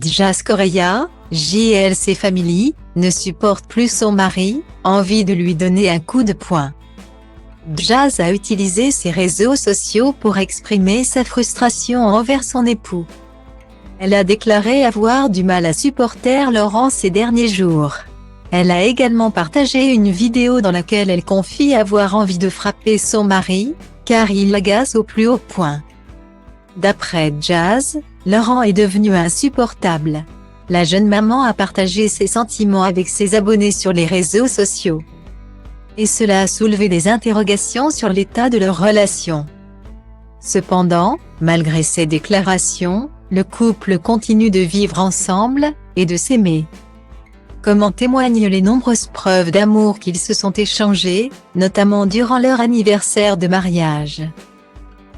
Jazz Correia, JLC Family, ne supporte plus son mari, envie de lui donner un coup de poing. Jazz a utilisé ses réseaux sociaux pour exprimer sa frustration envers son époux. Elle a déclaré avoir du mal à supporter Laurent ces derniers jours. Elle a également partagé une vidéo dans laquelle elle confie avoir envie de frapper son mari, car il l'agace au plus haut point. D'après Jazz, Laurent est devenu insupportable. La jeune maman a partagé ses sentiments avec ses abonnés sur les réseaux sociaux. Et cela a soulevé des interrogations sur l'état de leur relation. Cependant, malgré ces déclarations, le couple continue de vivre ensemble, et de s'aimer. Comme en témoignent les nombreuses preuves d'amour qu'ils se sont échangées, notamment durant leur anniversaire de mariage.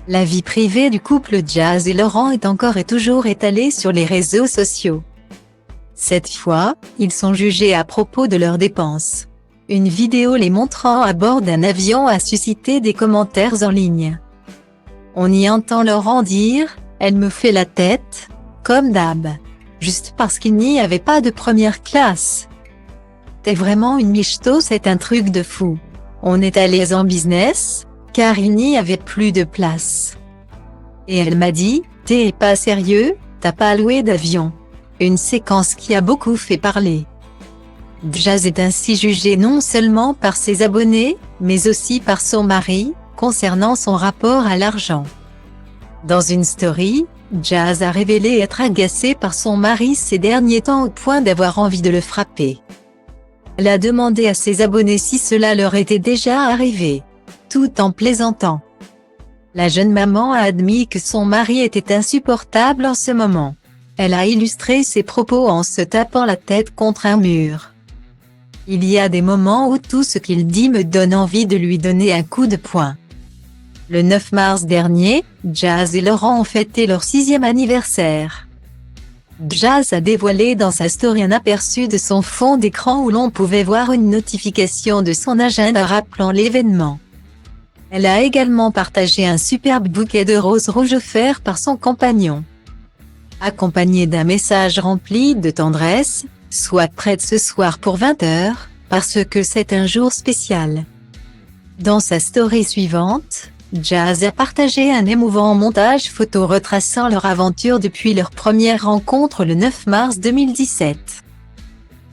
La vie privée du couple Jazz et Laurent est encore et toujours étalée sur les réseaux sociaux. Cette fois, ils sont jugés à propos de leurs dépenses. Une vidéo les montrant à bord d'un avion a suscité des commentaires en ligne. On y entend Laurent dire « Elle me fait la tête, comme d'hab. Juste parce qu'il n'y avait pas de première classe. T'es vraiment une michto, c'est un truc de fou. On est allés en business, car il n'y avait plus de place. Et elle m'a dit, t'es pas sérieux, t'as pas loué d'avion. » Une séquence qui a beaucoup fait parler. Jazz est ainsi jugé non seulement par ses abonnés, mais aussi par son mari, concernant son rapport à l'argent. Dans une story, Jazz a révélé être agacée par son mari ces derniers temps au point d'avoir envie de le frapper. Elle a demandé à ses abonnés si cela leur était déjà arrivé, tout en plaisantant. La jeune maman a admis que son mari était insupportable en ce moment. Elle a illustré ses propos en se tapant la tête contre un mur. Il y a des moments où tout ce qu'il dit me donne envie de lui donner un coup de poing. Le 9 mars dernier, Jazz et Laurent ont fêté leur 6e anniversaire. Jazz a dévoilé dans sa story un aperçu de son fond d'écran où l'on pouvait voir une notification de son agenda rappelant l'événement. Elle a également partagé un superbe bouquet de roses rouges offert par son compagnon, accompagné d'un message rempli de tendresse, « Sois prête ce soir pour 20h, parce que c'est un jour spécial ». Dans sa story suivante, Jazz a partagé un émouvant montage photo retraçant leur aventure depuis leur première rencontre le 9 mars 2017.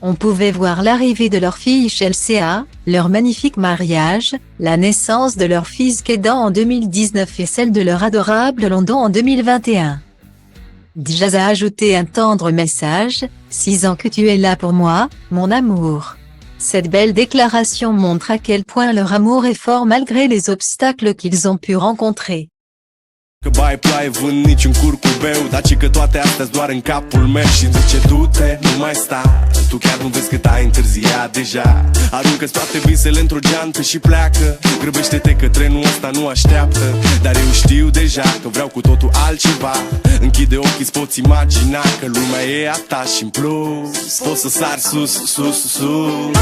On pouvait voir l'arrivée de leur fille Chelsea, leur magnifique mariage, la naissance de leur fils Kaydan en 2019 et celle de leur adorable London en 2021. Jazz a ajouté un tendre message, « 6 ans que tu es là pour moi, mon amour ». Cette belle déclaration montre à quel point leur amour est fort malgré les obstacles qu'ils ont pu rencontrer. Că bai ploaie vânt niciun curcubeu, dar ci că toate astea doar în capul meu. Și-mi zice du-te, nu mai sta, tu chiar nu vezi cât ai întârziat deja. Aruncă-ți toate visele într-o geantă și pleacă. Grăbește-te că trenul ăsta nu așteaptă. Dar eu știu deja că vreau cu totul altceva. Închide ochii, îți poți imagina că lumea e a ta și în plus poți să sari sus, sus, sus.